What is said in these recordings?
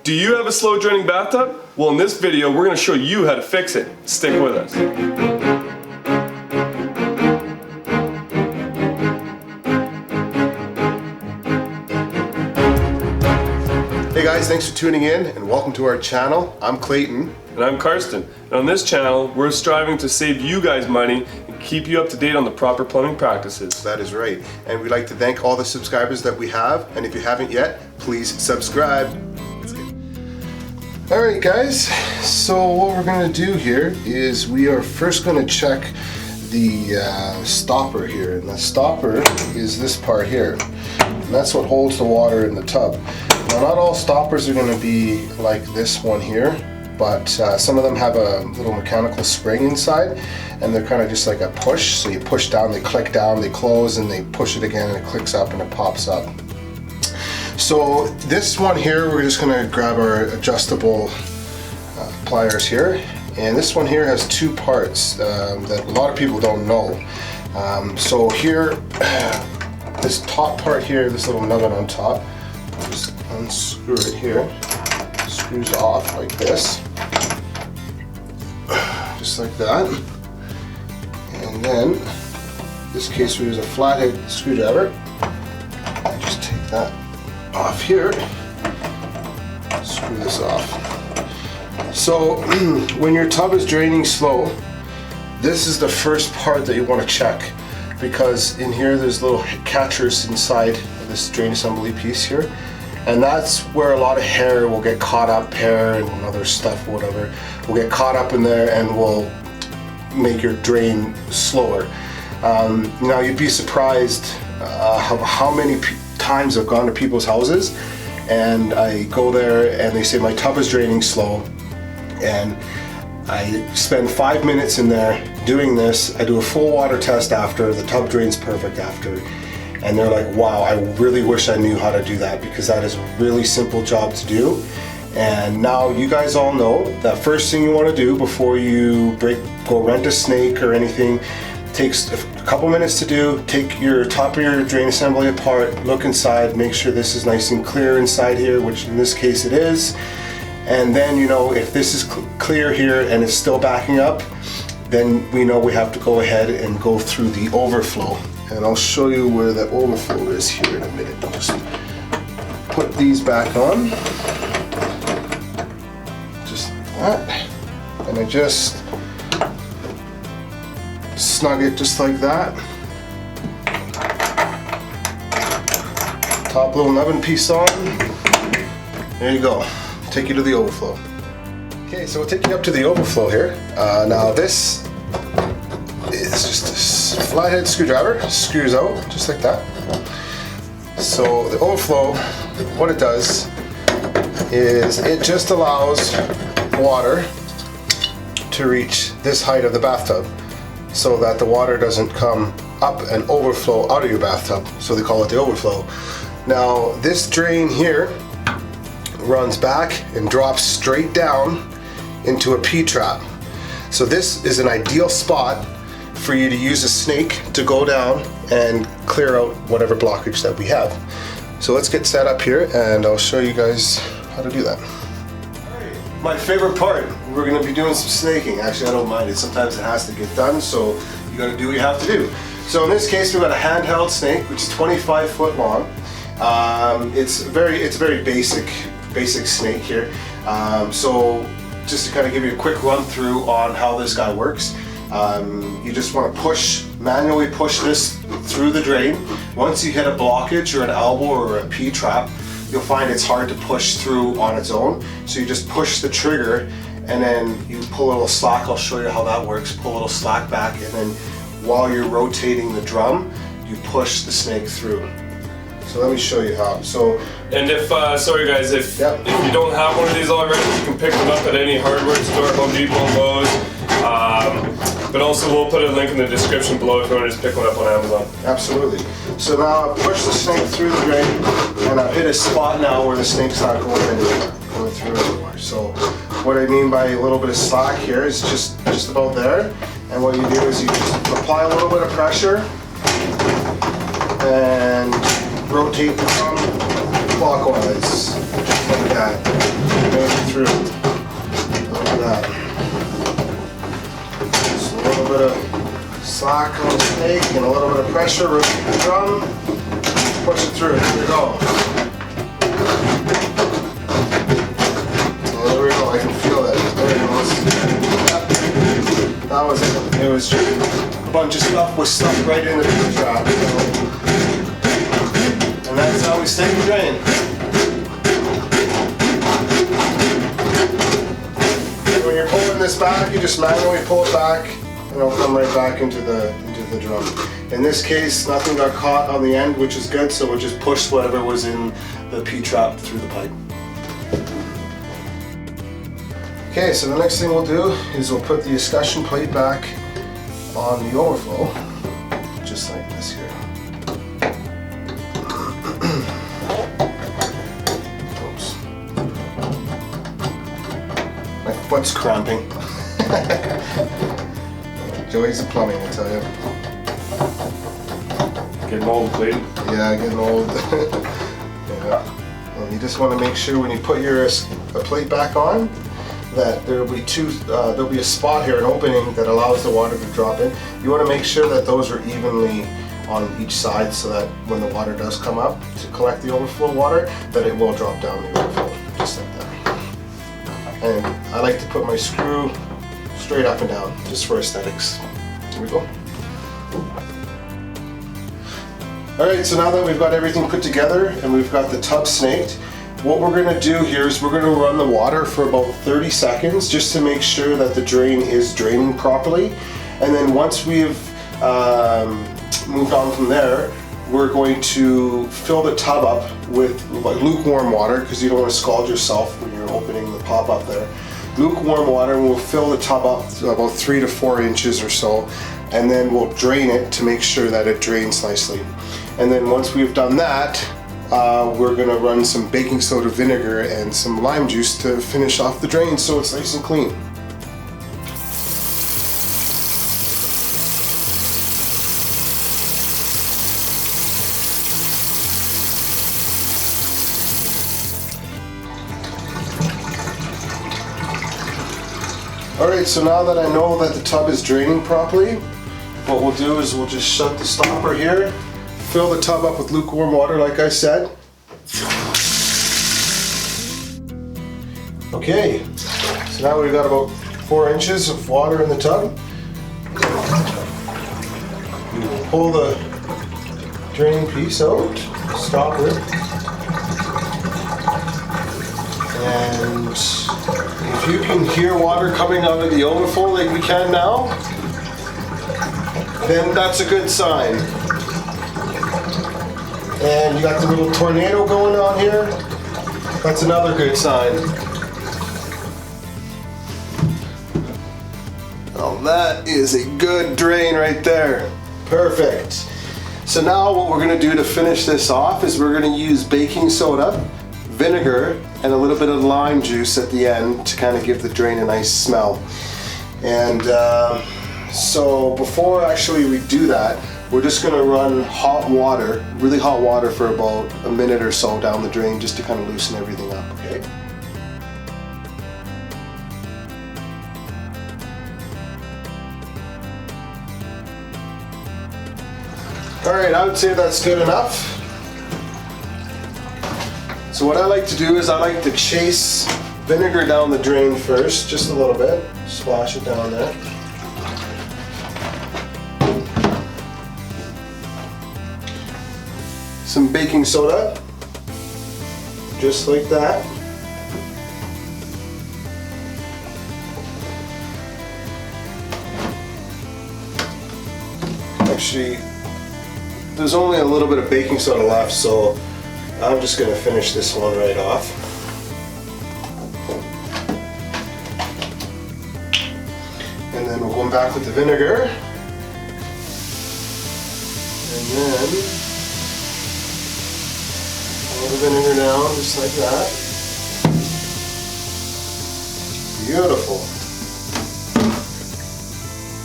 Do you have a slow draining bathtub? Well, in this video, we're going to show you how to fix it. Stick with us. Hey guys, thanks for tuning in and welcome to our channel. I'm Clayton. And I'm Karsten. And on this channel, we're striving to save you guys money and keep you up to date on the proper plumbing practices. That is right. And we'd like to thank all the subscribers that we have. And if you haven't yet, please subscribe. Alright guys, so what we're going to do here is we are first going to check the stopper here. And the stopper is this part here. And that's what holds the water in the tub. Now not all stoppers are going to be like this one here, but some of them have a little mechanical spring inside and they're kind of just like a push. So you push down, they click down, they close, and they push it again and it clicks up and it pops up. So this one here, we're just going to grab our adjustable pliers here, and this one here has two parts that a lot of people don't know. So here, this top part here, this little nugget on top, just unscrew it here, screws off like this, just like that, and then in this case we use a flathead screwdriver. Just take that off here, screw this off. So when your tub is draining slow, this is the first part that you want to check, because in here there's little catchers inside of this drain assembly piece here, and that's where a lot of hair will get caught up, hair and other stuff, whatever, will get caught up in there and will make your drain slower. Now you'd be surprised how many times I've gone to people's houses and I go there and they say my tub is draining slow, and I spend 5 minutes in there doing this. I do a full water test after, the tub drains perfect after, and they're like, wow, I really wish I knew how to do that, because that is a really simple job to do. And now you guys all know that first thing you want to do before you go rent a snake or anything, takes a couple minutes to do. Take your top of your drain assembly apart, look inside, make sure this is nice and clear inside here, which in this case it is. And then, you know, if this is clear here and it's still backing up, then we know we have to go ahead and go through the overflow. And I'll show you where the overflow is here in a minute. I'll just put these back on, just like that, and I just snug it just like that. Top little nubbin piece on. There you go. Take you to the overflow. Okay, so we'll take you up to the overflow here. Now this is just a flathead screwdriver. Screws out just like that. So the overflow, what it does is it just allows water to reach this height of the bathtub, so that the water doesn't come up and overflow out of your bathtub. So they call it the overflow. Now this drain here runs back and drops straight down into a P-trap. So this is an ideal spot for you to use a snake to go down and clear out whatever blockage that we have. So let's get set up here and I'll show you guys how to do that. Alright, my favorite part, we're going to be doing some snaking. Actually, I don't mind it. Sometimes it has to get done, so you got to do what you have to do. So in this case, we've got a handheld snake, which is 25 foot long. It's a very basic snake here. So just to kind of give you a quick run through on how this guy works. You just want to manually push this through the drain. Once you hit a blockage or an elbow or a P-trap, you'll find it's hard to push through on its own. So you just push the trigger and then you pull a little slack. I'll show you how that works. Pull a little slack back, and then while you're rotating the drum, you push the snake through. So let me show you how. And if, sorry guys, if you don't have one of these already, you can pick them up at any hardware store, Home Depot, Lowe's. But also we'll put a link in the description below if you want to just pick one up on Amazon. Absolutely. So now I push the snake through the drain, and I've hit a spot now where the snake's not going through anymore. So what I mean by a little bit of slack here is just about there. And what you do is you just apply a little bit of pressure and rotate the drum clockwise, just like that. through. Look at that. Just a little bit of slack on the snake and a little bit of pressure with the drum. Push it through. Here we go. Oh, there we go. I can feel that. There it goes. Yep. That was it. It was just a bunch of stuff was stuffed right in the trap. And that's how we snake and drain. And when you're pulling this back, you just manually pull it back and it'll come right back into the drum. In this case, nothing got caught on the end, which is good, so we'll just push whatever was in the P-trap through the pipe. Okay, so the next thing we'll do is we'll put the escutcheon plate back on the overflow, just like this here. Oops. My foot's cramping. Joys of plumbing, I tell you. Getting old, clean. Yeah, getting old. Yeah. And you just want to make sure when you put your plate back on that there'll be a spot here, an opening that allows the water to drop in. You want to make sure that those are evenly on each side so that when the water does come up to collect the overflow water, that it will drop down the overflow, just like that. And I like to put my screw straight up and down, just for aesthetics. Here we go. Alright, so now that we've got everything put together and we've got the tub snaked, what we're going to do here is we're going to run the water for about 30 seconds just to make sure that the drain is draining properly. And then once we've moved on from there, we're going to fill the tub up with lukewarm water, because you don't want to scald yourself when you're opening the pop up there. Lukewarm water, and we'll fill the tub up to about 3 to 4 inches or so, and then we'll drain it to make sure that it drains nicely. And then once we've done that, we're going to run some baking soda vinegar and some lime juice to finish off the drain so it's nice and clean. Alright, so now that I know that the tub is draining properly, what we'll do is we'll just shut the stopper here, fill the tub up with lukewarm water like I said. Okay, so now we've got about 4 inches of water in the tub. We will pull the drain piece out, stop it, and if you can hear water coming out of the overflow like we can now, then that's a good sign. And you got the little tornado going on here, that's another good sign. Oh, that is a good drain right there. Perfect. So now what we're going to do to finish this off is we're going to use baking soda, vinegar, and a little bit of lime juice at the end to kind of give the drain a nice smell. And so before actually we do that, we're just going to run hot water, really hot water, for about a minute or so down the drain just to kind of loosen everything up, okay? Alright, I would say that's good enough. So what I like to do is I like to chase vinegar down the drain first, just a little bit. Splash it down there. Some baking soda, just like that. Actually, there's only a little bit of baking soda left, so I'm just going to finish this one right off. And then we'll go back with the vinegar. And then pour the vinegar down just like that. Beautiful.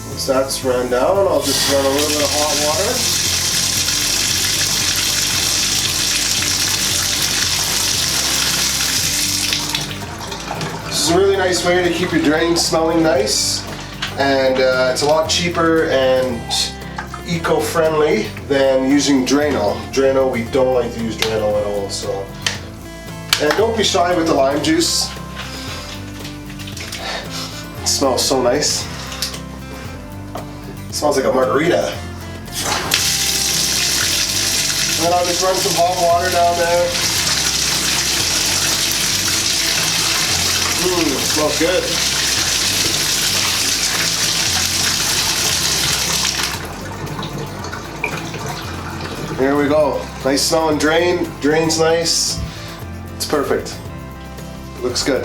Once that's run down, I'll just run a little bit of hot water. This is a really nice way to keep your drain smelling nice, and it's a lot cheaper and eco-friendly than using Drano. Drano, we don't like to use Drano at all, so. And don't be shy with the lime juice. It smells so nice. It smells like a margarita. And then I'll just run some hot water down there. It smells good. Here we go. Nice smelling drain. Drain's nice. It's perfect. Looks good.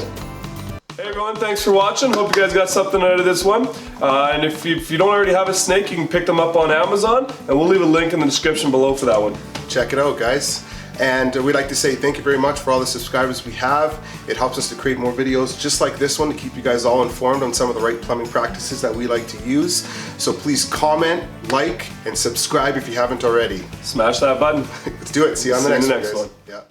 Hey everyone, thanks for watching. Hope you guys got something out of this one. And if you don't already have a snake, you can pick them up on Amazon, and we'll leave a link in the description below for that one. Check it out, guys. And we'd like to say thank you very much for all the subscribers we have. It helps us to create more videos just like this one to keep you guys all informed on some of the right plumbing practices that we like to use. So please comment, like, and subscribe if you haven't already. Smash that button. Let's do it. See you on the next one. Yeah.